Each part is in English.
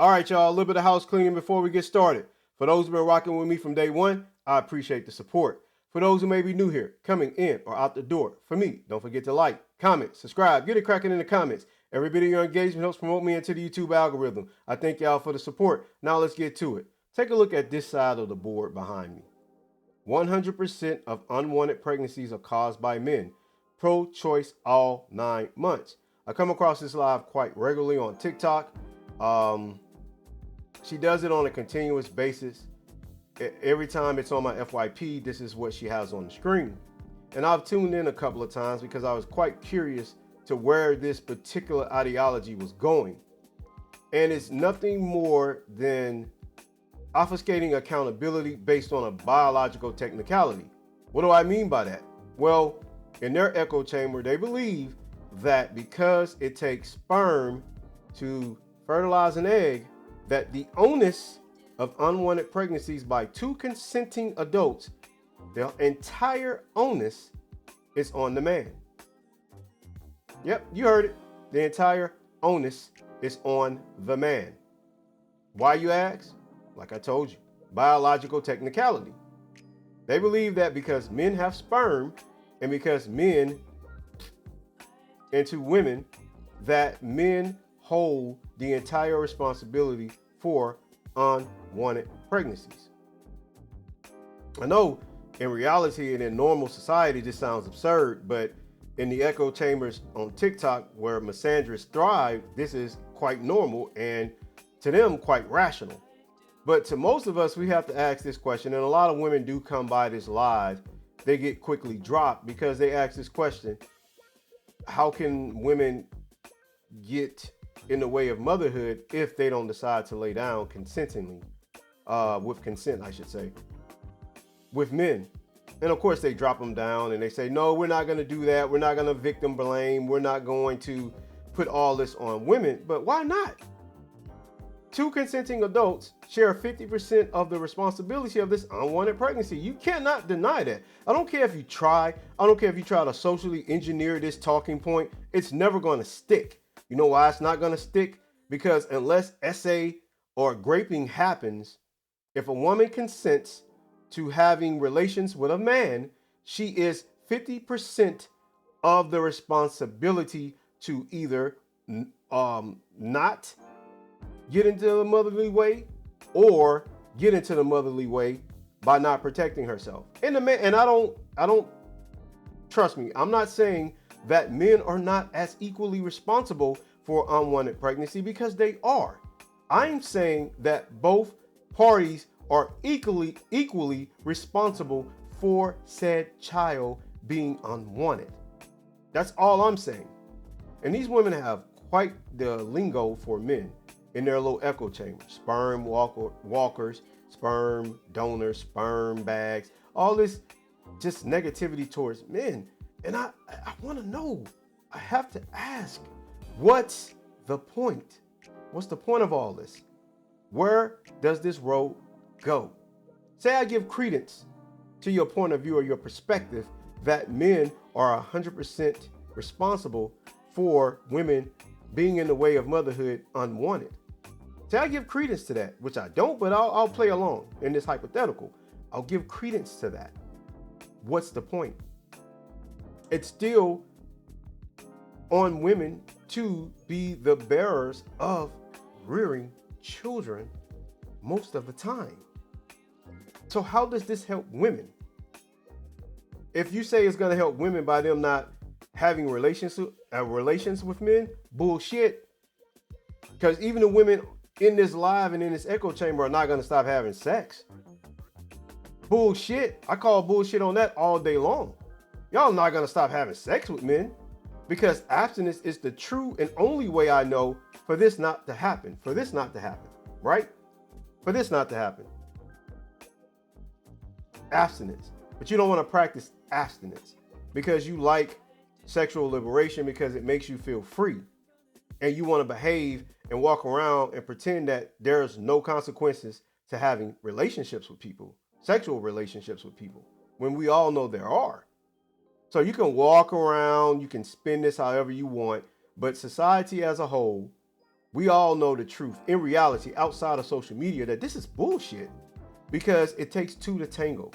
All right, y'all, a little bit of house cleaning before we get started. For those who've been rocking with me from day one, I appreciate the support. For those who may be new here, coming in or out the door, for me, don't forget to like, comment, subscribe, get it cracking in the comments. Every bit of your engagement helps promote me into the YouTube algorithm. I thank y'all for the support. Now let's get to it. Take a look at this side of the board behind me. 100% of unwanted pregnancies are caused by men. Pro-choice all 9 months. I come across this live quite regularly on TikTok. She does it on a continuous basis. Every time it's on my FYP, this is what she has on the screen. And I've tuned in a couple of times because I was quite curious to where this particular ideology was going. And it's nothing more than obfuscating accountability based on a biological technicality. What do I mean by that? Well, in their echo chamber, they believe that because it takes sperm to fertilize an egg, that the onus of unwanted pregnancies by 2 consenting adults, the entire onus is on the man. Yep, you heard it. The entire onus is on the man. Why, you ask? Like I told you, biological technicality. They believe that because men have sperm and because men into women, that men hold the entire responsibility for unwanted pregnancies. I know in reality and in normal society this sounds absurd, but in the echo chambers on TikTok where misandrists thrive, this is quite normal and to them quite rational. But to most of us, we have to ask this question, and a lot of women do come by this live. They get quickly dropped because they ask this question: how can women get in the way of motherhood if they don't decide to lay down consentingly, with consent, I should say, with men? And of course they drop them down and they say, no, we're not going to do that. We're not going to victim blame. We're not going to put all this on women. But why not? 2 consenting adults share 50% of the responsibility of this unwanted pregnancy. You cannot deny that. I don't care if you try. I don't care if you try to socially engineer this talking point. It's never going to stick. You know why it's not going to stick? Because unless SA or graping happens, if a woman consents to having relations with a man, she is 50% of the responsibility to either not get into the motherly way or get into the motherly way by not protecting herself. And the man, and I don't trust me, I'm not saying that men are not as equally responsible for unwanted pregnancy, because they are. I'm saying that both parties are equally responsible for said child being unwanted. That's all I'm saying. And these women have quite the lingo for men in their little echo chamber. Sperm walkers, sperm donors, sperm bags, all this just negativity towards men. And I want to know, I have to ask, what's the point? What's the point of all this? Where does this road go? Say I give credence to your point of view or your perspective that men are 100% responsible for women being in the way of motherhood unwanted. Say I give credence to that, which I don't, but I'll play along in this hypothetical. I'll give credence to that. What's the point? It's still on women to be the bearers of rearing children most of the time. So how does this help women? If you say it's going to help women by them not having relations with men, bullshit. Because even the women in this live and in this echo chamber are not going to stop having sex. Bullshit. I call bullshit on that all day long. Y'all not going to stop having sex with men, because abstinence is the true and only way I know for this not to happen. For this not to happen, right? For this not to happen. Abstinence. But you don't want to practice abstinence because you like sexual liberation, because it makes you feel free. And you want to behave and walk around and pretend that there's no consequences to having relationships with people, sexual relationships with people, when we all know there are. So you can walk around, you can spin this however you want, but society as a whole we all know the truth in reality outside of social media that this is bullshit, because it takes two to tango.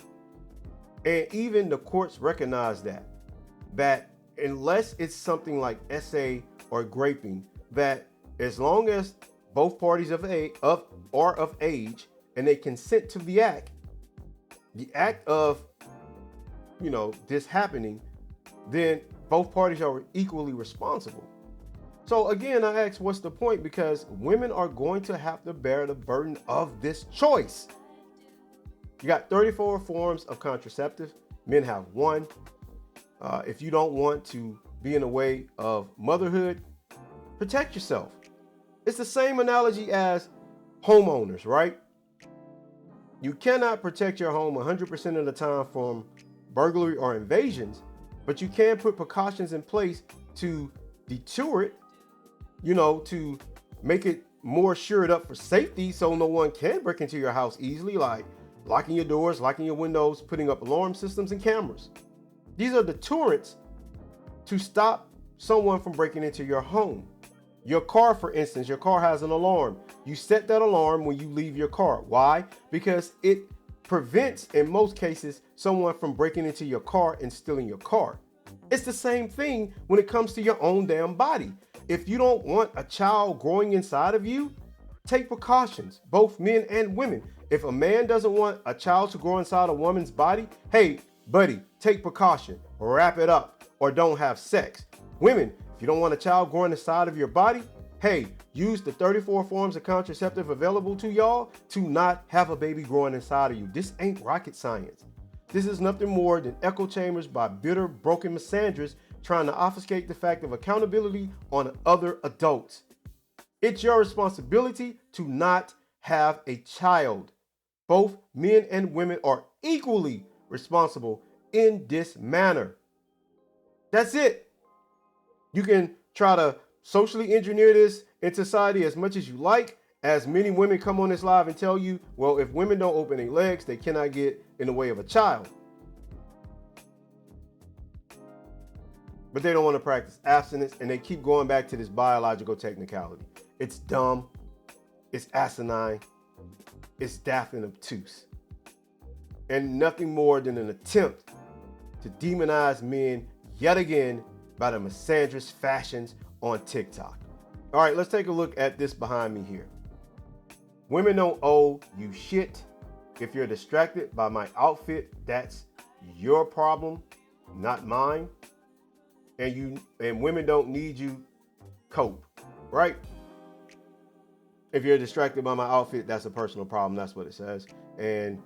And even the courts recognize that unless it's something like SA or graping, that as long as both parties are of age and they consent to the act of, this happening, then both parties are equally responsible. So again, I ask, what's the point? Because women are going to have to bear the burden of this choice. You got 34 forms of contraceptive. Men have one. If you don't want to be in the way of motherhood, protect yourself. It's the same analogy as homeowners, right? You cannot protect your home 100% of the time from burglary or invasions, but you can put precautions in place to deter it, to make it more shored up for safety so no one can break into your house easily, like locking your doors, locking your windows, putting up alarm systems and cameras. These are deterrents to stop someone from breaking into your home. Your car, for instance, your car has an alarm. You set that alarm when you leave your car. Why? Because it prevents, in most cases, someone from breaking into your car and stealing your car. It's the same thing when it comes to your own damn body. If you don't want a child growing inside of you, take precautions, both men and women. If a man doesn't want a child to grow inside a woman's body, hey, buddy, take precaution, wrap it up, or don't have sex. Women, if you don't want a child growing inside of your body, hey, use the 34 forms of contraceptive available to y'all to not have a baby growing inside of you. This ain't rocket science. This is nothing more than echo chambers by bitter, broken misandrists trying to obfuscate the fact of accountability on other adults. It's your responsibility to not have a child. Both men and women are equally responsible in this manner. That's it. You can try to socially engineer this in society as much as you like, as many women come on this live and tell you, well, if women don't open their legs, they cannot get in the way of a child. But they don't want to practice abstinence, and they keep going back to this biological technicality. It's dumb, it's asinine, it's daft and obtuse, and nothing more than an attempt to demonize men yet again by the misandrist fashions on TikTok. All right, let's take a look at this behind me here. Women don't owe you shit. If you're distracted by my outfit, that's your problem, not mine. And women don't need you, cope, right? If you're distracted by my outfit, that's a personal problem. That's what it says. And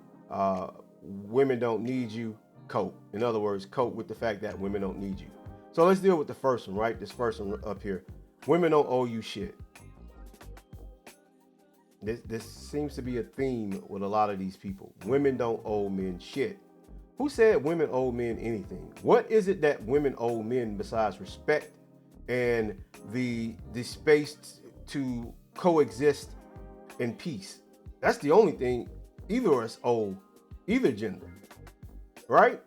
women don't need you, cope. In other words, cope with the fact that women don't need you. So let's deal with the first one, right? This first one up here. Women don't owe you shit. This seems to be a theme with a lot of these people. Women don't owe men shit. Who said women owe men anything? What is it that women owe men besides respect and the space to coexist in peace? That's the only thing either of us owe either gender, right?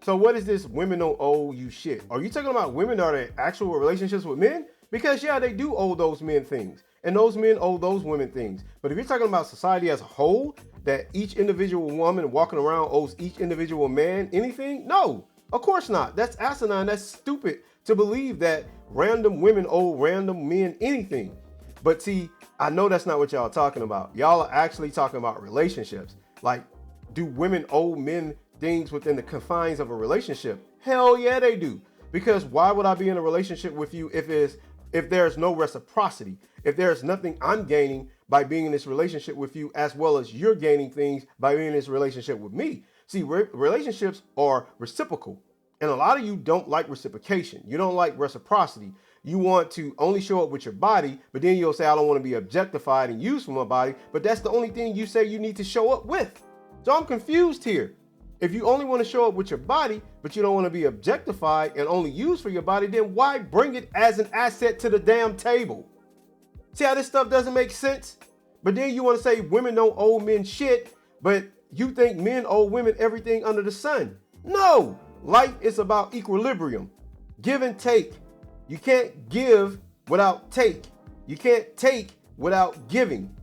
So what is this women don't owe you shit? Are you talking about women that are in actual relationships with men? Because yeah, they do owe those men things, and those men owe those women things. But if you're talking about society as a whole, that each individual woman walking around owes each individual man anything? No, of course not. That's asinine. That's stupid to believe that random women owe random men anything. But see, I know that's not what y'all are talking about. Y'all are actually talking about relationships. Like, do women owe men things within the confines of a relationship? Hell yeah, they do. Because why would I be in a relationship with you if there's no reciprocity? If there's nothing I'm gaining by being in this relationship with you, as well as you're gaining things by being in this relationship with me. See, relationships are reciprocal. And a lot of you don't like reciprocation. You don't like reciprocity. You want to only show up with your body, but then you'll say, I don't want to be objectified and used for my body. But that's the only thing you say you need to show up with. So I'm confused here. If you only want to show up with your body, but you don't want to be objectified and only used for your body, then why bring it as an asset to the damn table? See how this stuff doesn't make sense? But then you want to say women don't owe men shit, but you think men owe women everything under the sun. No, life is about equilibrium, give and take. You can't give without take. You can't take without giving.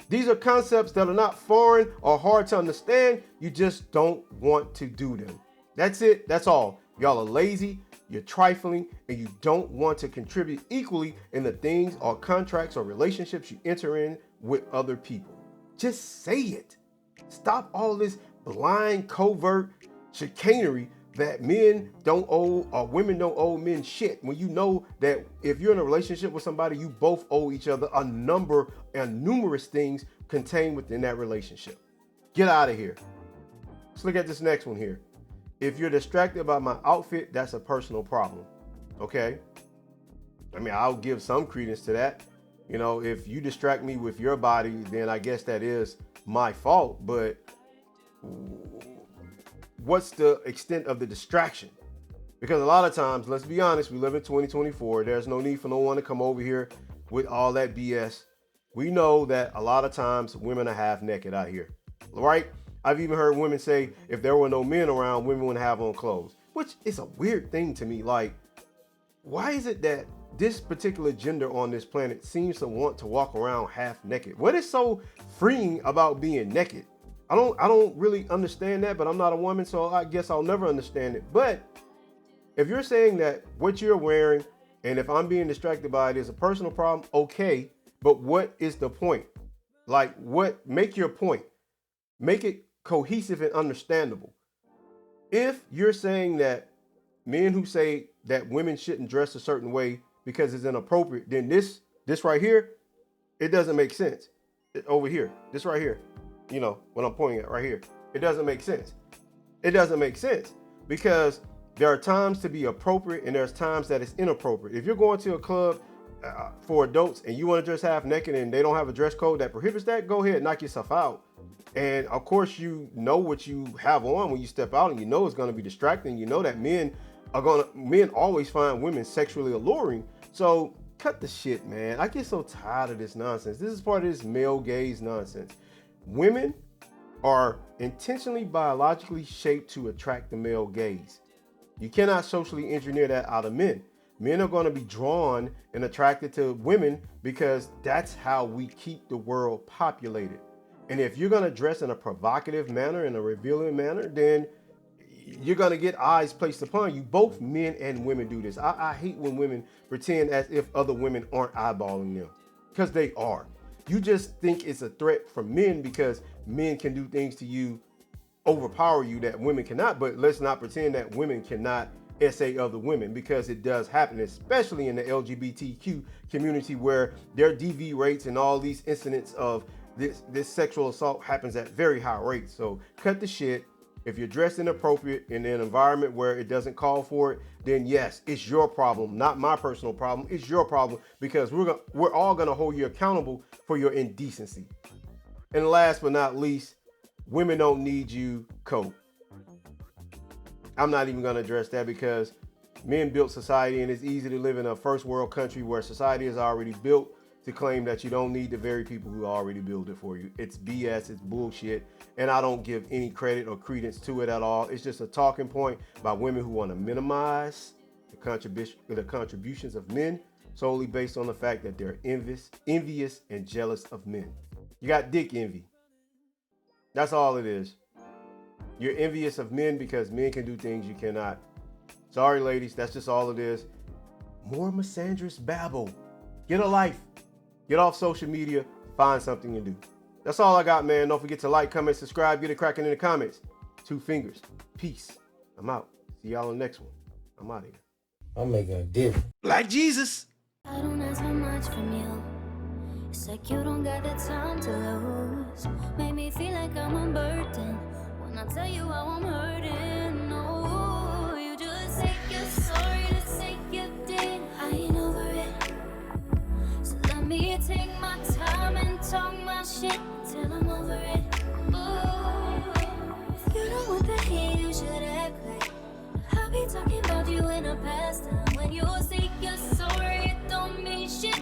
These are concepts that are not foreign or hard to understand. You just don't want to do them. That's it. That's all. Y'all are lazy, you're trifling, and you don't want to contribute equally in the things or contracts or relationships you enter in with other people. Just say it. Stop all this blind, covert chicanery that men don't owe or women don't owe men shit, when you know that if you're in a relationship with somebody, you both owe each other a number and numerous things contained within that relationship. Get out of here. Let's look at this next one here. If you're distracted by my outfit, that's a personal problem. Okay? I mean, I'll give some credence to that. You know, if you distract me with your body, then I guess that is my fault. But what's the extent of the distraction? Because a lot of times, let's be honest, we live in 2024. There's no need for no one to come over here with all that BS. We know that a lot of times women are half naked out here, right? I've even heard women say if there were no men around, women wouldn't have on clothes, which is a weird thing to me. Like, why is it that this particular gender on this planet seems to want to walk around half naked? What is so freeing about being naked? I don't really understand that, but I'm not a woman, so I guess I'll never understand it. But if you're saying that what you're wearing, and if I'm being distracted by it, is a personal problem, okay, but what is the point? Like, make your point. Make it cohesive and understandable. If you're saying that men who say that women shouldn't dress a certain way because it's inappropriate, then this right here, it doesn't make sense. Over here, this right here, you know what I'm pointing at right here, it doesn't make sense. It doesn't make sense because there are times to be appropriate and there's times that it's inappropriate. If you're going to a club for adults and you want to dress half naked and they don't have a dress code that prohibits that, go ahead, knock yourself out. And of course, you know what you have on when you step out, and you know it's going to be distracting. You know that men always find women sexually alluring. So cut the shit, man. I get so tired of this nonsense. This is part of this male gaze nonsense. Women are intentionally biologically shaped to attract the male gaze. You cannot socially engineer that out of men. Men are going to be drawn and attracted to women because that's how we keep the world populated. And if you're going to dress in a provocative manner, in a revealing manner, then you're going to get eyes placed upon you. Both men and women do this. I hate when women pretend as if other women aren't eyeballing them, because they are. You just think it's a threat from men because men can do things to you, overpower you, that women cannot. But let's not pretend that women cannot essay other women, because it does happen, especially in the LGBTQ community, where their DV rates and all these incidents of this sexual assault happens at very high rates. So cut the shit. If you're dressed inappropriate in an environment where it doesn't call for it, then yes, it's your problem, not my personal problem. It's your problem, because we're all gonna hold you accountable for your indecency. And last but not least, women don't need you, coat. I'm not even gonna address that, because men built society, and it's easy to live in a first world country where society is already built to claim that you don't need the very people who already build it for you. It's BS, it's bullshit, and I don't give any credit or credence to it at all. It's just a talking point by women who want to minimize the contributions of men solely based on the fact that they're envious and jealous of men. You got dick envy. That's all it is. You're envious of men because men can do things you cannot. Sorry, ladies, that's just all it is. More misandrous babble. Get a life. Get off social media, find something to do. That's all I got, man. Don't forget to like, comment, subscribe, get it cracking in the comments. 2 fingers. Peace. I'm out. See y'all on the next one. I'm out of here. I'm making a difference. Like Jesus. I don't ask for much from you. It's like you don't got the time to lose. Make me feel like I'm a burden when I tell you how I'm hurting. No, you just say you're sorry to say you did. I ain't over it. Let me take my time and talk my shit till I'm over it. Ooh, if you don't want the heat, you should act like I be talking about you in the past time. When you say you're sorry, it don't mean shit.